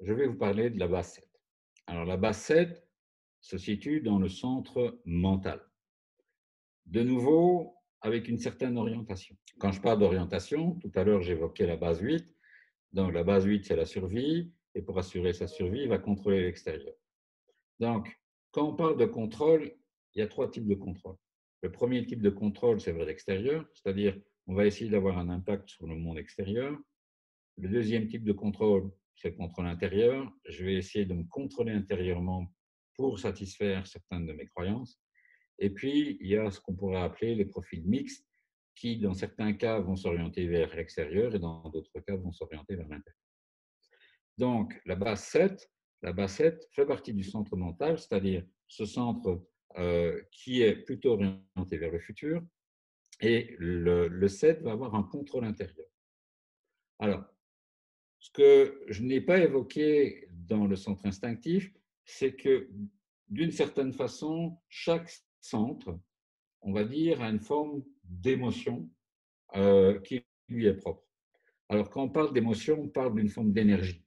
je vais vous parler de la base 7. Alors, la base 7 se situe dans le centre mental. De nouveau, avec une certaine orientation. Quand je parle d'orientation, tout à l'heure, j'évoquais la base 8. Donc, la base 8, c'est la survie. Et pour assurer sa survie, il va contrôler l'extérieur. Donc, quand on parle de contrôle, il y a trois types de contrôle. Le premier type de contrôle, c'est vers l'extérieur, c'est-à-dire on va essayer d'avoir un impact sur le monde extérieur. Le deuxième type de contrôle, c'est le contrôle intérieur. Je vais essayer de me contrôler intérieurement pour satisfaire certaines de mes croyances. Et puis, il y a ce qu'on pourrait appeler les profils mixtes, qui, dans certains cas, vont s'orienter vers l'extérieur et dans d'autres cas, vont s'orienter vers l'intérieur. Donc, la base 7 fait partie du centre mental, c'est-à-dire ce centre qui est plutôt orienté vers le futur, et le 7 va avoir un contrôle intérieur. Alors, ce que je n'ai pas évoqué dans le centre instinctif, c'est que d'une certaine façon, chaque centre, on va dire, a une forme d'émotion qui lui est propre. Alors, quand on parle d'émotion, on parle d'une forme d'énergie.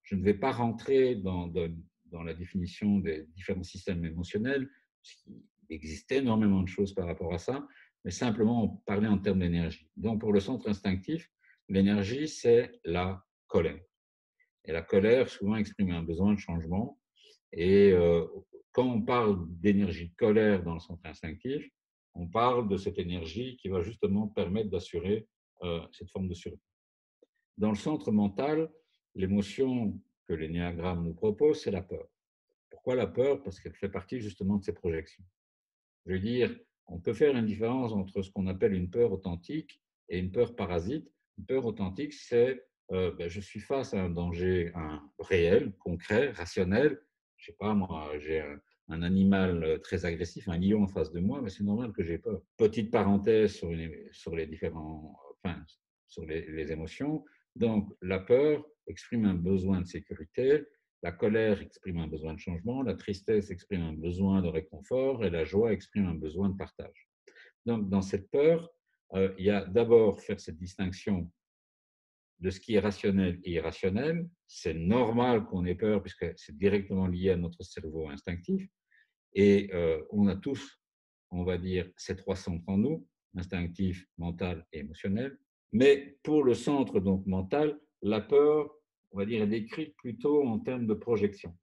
Je ne vais pas rentrer dans la définition des différents systèmes émotionnels, parce qu'il existe énormément de choses par rapport à ça, mais simplement parler en termes d'énergie. Donc, pour le centre instinctif, l'énergie, c'est la colère. Et la colère, souvent, exprime un besoin de changement. Et quand on parle d'énergie de colère dans le centre instinctif, on parle de cette énergie qui va justement permettre d'assurer cette forme de survie. Dans le centre mental, l'émotion que l'énéagramme nous propose, c'est la peur. Pourquoi la peur? Parce qu'elle fait partie justement de ces projections. Je veux dire, on peut faire une différence entre ce qu'on appelle une peur authentique et une peur parasite. Une peur authentique, c'est je suis face à un danger réel, concret, rationnel. Je sais pas, moi, j'ai un animal très agressif, un lion en face de moi, mais c'est normal que j'ai peur. Petite parenthèse sur les différents, enfin, sur les émotions. Donc, la peur exprime un besoin de sécurité, la colère exprime un besoin de changement, la tristesse exprime un besoin de réconfort et la joie exprime un besoin de partage. Donc, dans cette peur, il y a d'abord faire cette distinction de ce qui est rationnel et irrationnel. C'est normal qu'on ait peur puisque c'est directement lié à notre cerveau instinctif. Et on a tous, on va dire, ces trois centres en nous, instinctif, mental et émotionnel. Mais pour le centre donc mental, la peur, on va dire, est décrite plutôt en termes de projection.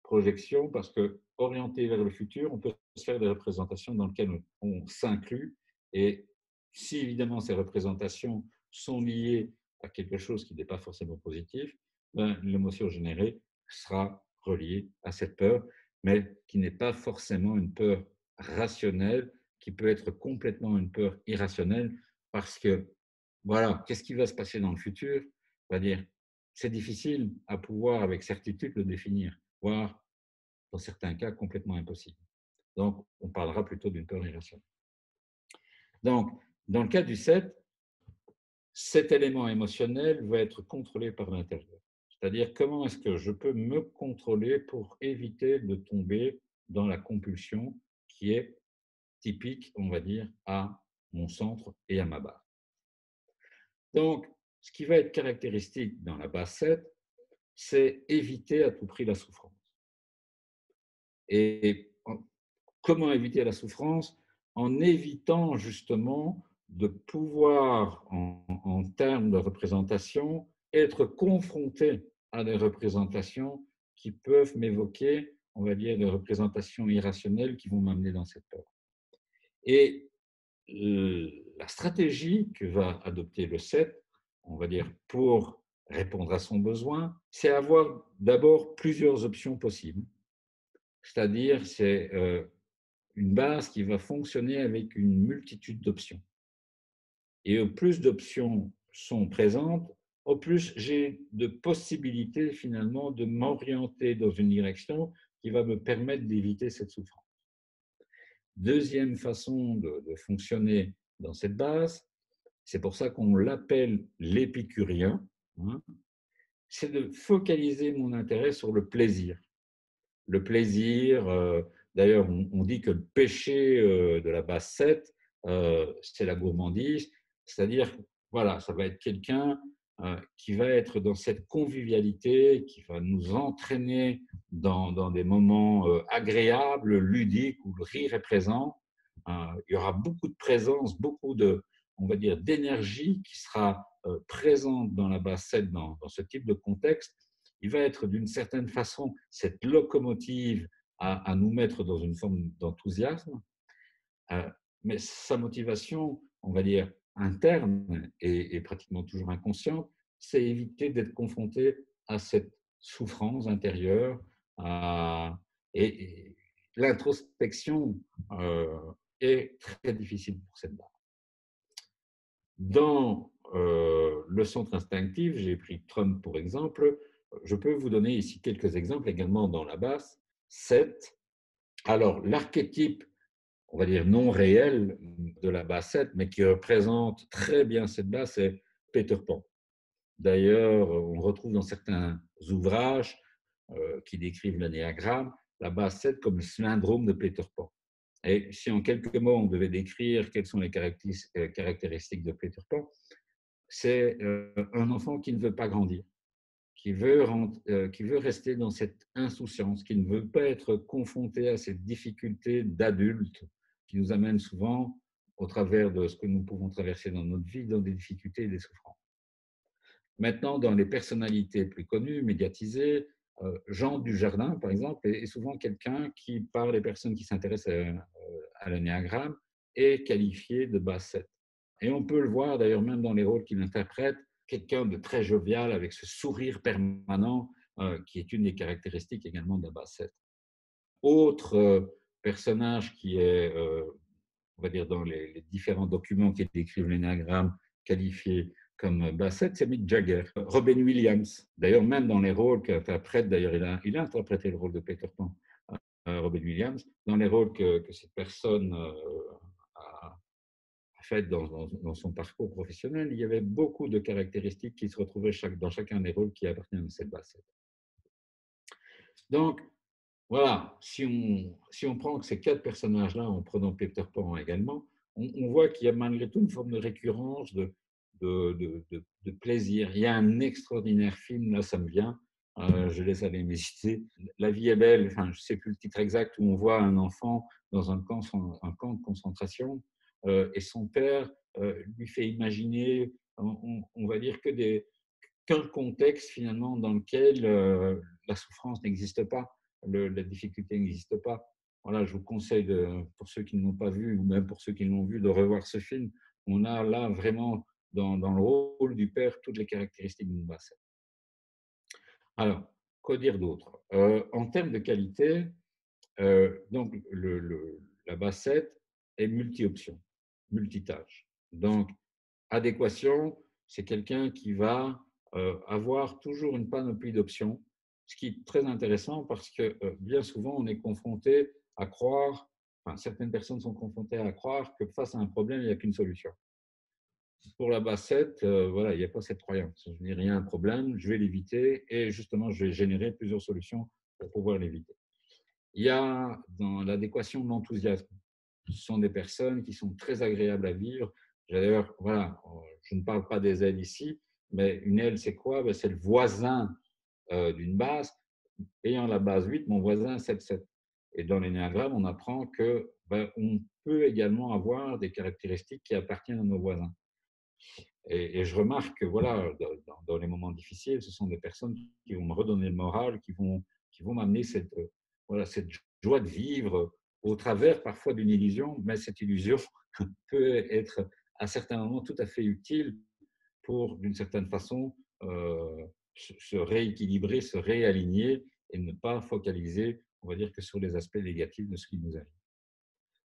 Projection parce que orienté vers le futur, on peut se faire des représentations dans lesquelles on s'inclut. Et si évidemment ces représentations sont liées à quelque chose qui n'est pas forcément positif, ben, l'émotion générée sera reliée à cette peur, mais qui n'est pas forcément une peur rationnelle, qui peut être complètement une peur irrationnelle, parce que, voilà, qu'est-ce qui va se passer dans le futur? On va dire, c'est difficile à pouvoir avec certitude le définir, voire dans certains cas complètement impossible. Donc, on parlera plutôt d'une peur irrationnelle. Donc, dans le cas du 7, cet élément émotionnel va être contrôlé par l'intérieur. C'est-à-dire comment est-ce que je peux me contrôler pour éviter de tomber dans la compulsion qui est typique, on va dire, à mon centre et à ma base. Donc, ce qui va être caractéristique dans la base 7, c'est éviter à tout prix la souffrance. Et comment éviter la souffrance? En évitant justement de pouvoir, en termes de représentation, être confronté à des représentations qui peuvent m'évoquer, on va dire, des représentations irrationnelles qui vont m'amener dans cette peur. Et la stratégie que va adopter le 7, on va dire, pour répondre à son besoin, c'est avoir d'abord plusieurs options possibles. C'est-à-dire, c'est une base qui va fonctionner avec une multitude d'options. Et au plus d'options sont présentes, au plus j'ai de possibilités finalement de m'orienter dans une direction qui va me permettre d'éviter cette souffrance. Deuxième façon de fonctionner dans cette base, c'est pour ça qu'on l'appelle l'épicurien, hein, c'est de focaliser mon intérêt sur le plaisir. Le plaisir, d'ailleurs, on dit que le péché de la base 7, c'est la gourmandise, c'est-à-dire, voilà, ça va être quelqu'un qui va être dans cette convivialité, qui va nous entraîner dans des moments agréables, ludiques, où le rire est présent. Il y aura beaucoup de présence, beaucoup de, on va dire, d'énergie qui sera présente dans la bassette, dans ce type de contexte. Il va être d'une certaine façon cette locomotive à nous mettre dans une forme d'enthousiasme. Mais sa motivation, on va dire, interne et pratiquement toujours inconsciente, c'est éviter d'être confronté à cette souffrance intérieure. Et l'introspection est très difficile pour cette dame. Dans le centre instinctif, j'ai pris Trump pour exemple. Je peux vous donner ici quelques exemples également dans la basse. 7. Alors, l'archétype, on va dire non réel de la bassette, mais qui représente très bien cette basse, c'est Peter Pan. D'ailleurs, on retrouve dans certains ouvrages qui décrivent l'anéagramme la bassette comme le syndrome de Peter Pan. Et si en quelques mots on devait décrire quelles sont les caractéristiques de Peter Pan, c'est un enfant qui ne veut pas grandir, qui veut rester dans cette insouciance, qui ne veut pas être confronté à ces difficultés d'adulte qui nous amènent souvent, au travers de ce que nous pouvons traverser dans notre vie, dans des difficultés et des souffrances. Maintenant, dans les personnalités plus connues, médiatisées, Jean Dujardin, par exemple, est souvent quelqu'un qui, par les personnes qui s'intéressent à l'anéagramme, est qualifié de basse 7. Et on peut le voir d'ailleurs même dans les rôles qu'il interprète, quelqu'un de très jovial, avec ce sourire permanent, qui est une des caractéristiques également de la basse 7. Autre personnage qui est, on va dire, dans les différents documents qui décrivent l'énéagramme qualifié comme bassette, c'est Mick Jagger. Robin Williams, d'ailleurs, même dans les rôles qu'interprète, d'ailleurs, il a interprété le rôle de Peter Pan, Robin Williams, dans les rôles que cette personne a fait dans son parcours professionnel, il y avait beaucoup de caractéristiques qui se retrouvaient dans chacun des rôles qui appartiennent à cette bassette. Donc, voilà, si on prend que ces 4 personnages-là, en prenant Peter Pan également, on voit qu'il y a malgré tout une forme de récurrence, de plaisir. Il y a un extraordinaire film, là ça me vient, je laisse aller m'hésiter. La vie est belle, enfin, je ne sais plus le titre exact, où on voit un enfant dans un camp de concentration, et son père lui fait imaginer, on va dire, qu'un contexte finalement dans lequel la souffrance n'existe pas, la difficulté n'existe pas. Voilà, je vous conseille, pour ceux qui ne l'ont pas vu, ou même pour ceux qui l'ont vu, de revoir ce film. On a là vraiment, dans le rôle du père, toutes les caractéristiques d'une bassette. Alors, quoi dire d'autre en termes de qualité, donc la bassette est multi-option, multitâche. Donc, adéquation, c'est quelqu'un qui va avoir toujours une panoplie d'options, ce qui est très intéressant parce que bien souvent, on est confronté à croire, enfin, certaines personnes sont confrontées à croire que face à un problème, il n'y a qu'une solution. Pour la bassette, voilà, il n'y a pas cette croyance. Je veux dire, il y a un problème, je vais l'éviter et justement, je vais générer plusieurs solutions pour pouvoir l'éviter. Il y a dans l'adéquation de l'enthousiasme. Ce sont des personnes qui sont très agréables à vivre. D'ailleurs, voilà, je ne parle pas des ailes ici, mais une aile, c'est quoi? Ben, c'est le voisin d'une base. Ayant la base 8, mon voisin, c'est 7. Et dans l'énéagramme, on apprend que ben, on peut également avoir des caractéristiques qui appartiennent à nos voisins. Et je remarque que voilà, dans les moments difficiles, ce sont des personnes qui vont me redonner le moral, qui vont m'amener cette, voilà, cette joie de vivre au travers parfois d'une illusion, mais cette illusion peut être à certains moments tout à fait utile pour, d'une certaine façon, se rééquilibrer, se réaligner et ne pas focaliser, on va dire, que sur les aspects négatifs de ce qui nous arrive.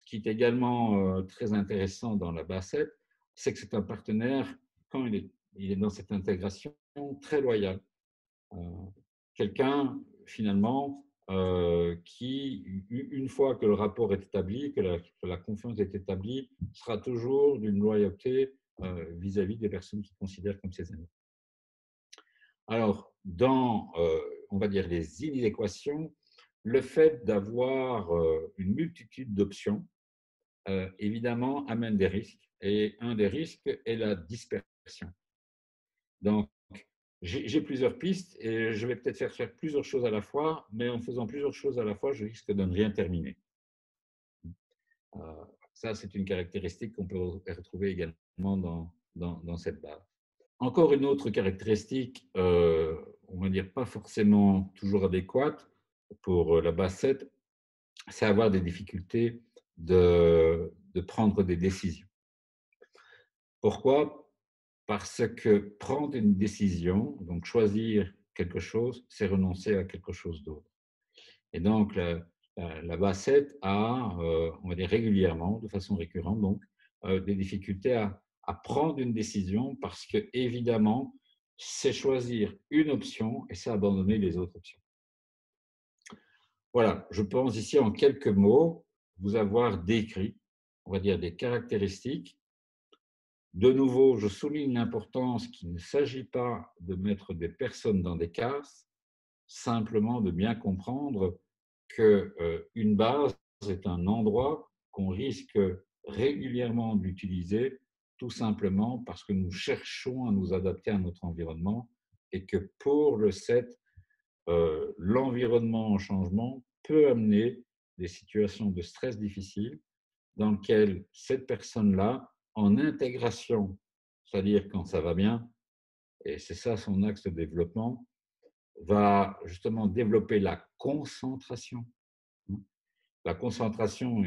Ce qui est également très intéressant dans la bassette, c'est que c'est un partenaire, quand il est dans cette intégration, très loyal. Euh, Quelqu'un, finalement, qui, une fois que le rapport est établi, que la confiance est établie, sera toujours d'une loyauté vis-à-vis des personnes qu'il considère comme ses amis. Alors, dans, on va dire, les inadéquations, le fait d'avoir une multitude d'options, évidemment, amène des risques. Et un des risques est la dispersion. Donc, j'ai plusieurs pistes et je vais peut-être faire plusieurs choses à la fois, mais en faisant plusieurs choses à la fois, je risque de ne rien terminer. Heu, Ça, c'est une caractéristique qu'on peut retrouver également dans cette base. Encore une autre caractéristique, on va dire pas forcément toujours adéquate pour, la base 7, c'est avoir des difficultés de prendre des décisions. Pourquoi? Parce que prendre une décision, donc choisir quelque chose, c'est renoncer à quelque chose d'autre. Et donc la base 7 a, on va dire régulièrement, de façon récurrente donc, des difficultés à prendre une décision parce qu'évidemment, c'est choisir une option et c'est abandonner les autres options. Voilà, je pense ici en quelques mots vous avoir décrit, on va dire des caractéristiques. De nouveau, je souligne l'importance qu'il ne s'agit pas de mettre des personnes dans des cases, simplement de bien comprendre que, une base est un endroit qu'on risque régulièrement d'utiliser, tout simplement parce que nous cherchons à nous adapter à notre environnement et que pour le 7, l'environnement en changement peut amener des situations de stress difficiles dans lesquelles cette personne-là, en intégration, c'est-à-dire quand ça va bien, et c'est ça son axe de développement, va justement développer la concentration. La concentration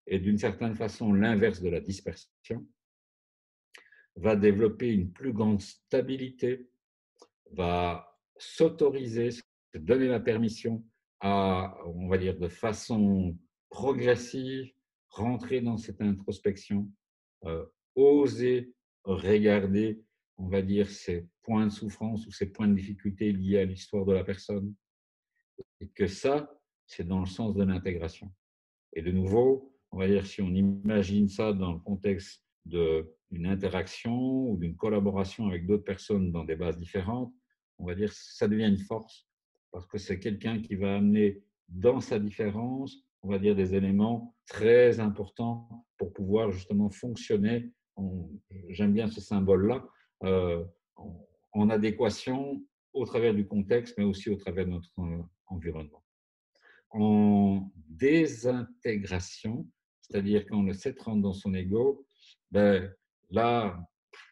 est d'une certaine façon l'inverse de la dispersion, va développer une plus grande stabilité, va s'autoriser, se donner la permission à, on va dire, de façon progressive, rentrer dans cette introspection, euh, oser regarder, on va dire, ces points de souffrance ou ces points de difficulté liés à l'histoire de la personne, et que ça, c'est dans le sens de l'intégration. Et de nouveau, on va dire, si on imagine ça dans le contexte d'une interaction ou d'une collaboration avec d'autres personnes dans des bases différentes, on va dire ça devient une force parce que c'est quelqu'un qui va amener dans sa différence, on va dire, des éléments très importants pour pouvoir justement fonctionner. J'aime bien ce symbole-là, euh, en adéquation au travers du contexte, mais aussi au travers de notre environnement. En désintégration, c'est-à-dire quand le 7 rentre dans son ego, ben, là,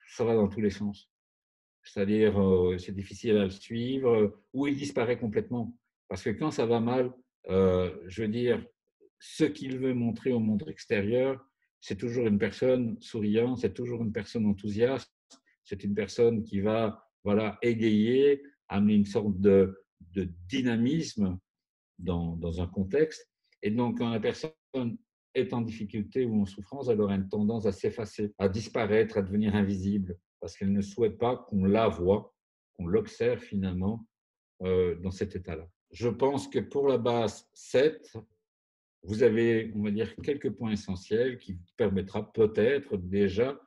ça va dans tous les sens. C'est-à-dire, c'est difficile à le suivre, ou il disparaît complètement. Parce que quand ça va mal, je veux dire, ce qu'il veut montrer au monde extérieur, c'est toujours une personne souriante, c'est toujours une personne enthousiaste, c'est une personne qui va, voilà, égayer, amener une sorte de dynamisme dans un contexte. Et donc, quand la personne est en difficulté ou en souffrance, elle aura une tendance à s'effacer, à disparaître, à devenir invisible, parce qu'elle ne souhaite pas qu'on la voie, qu'on l'observe finalement dans cet état-là. Je pense que pour la base 7, vous avez, on va dire, quelques points essentiels qui vous permettra peut-être déjà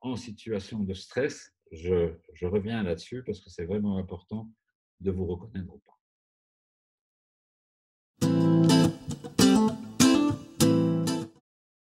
en situation de stress, je reviens là-dessus parce que c'est vraiment important de vous reconnaître ou pas.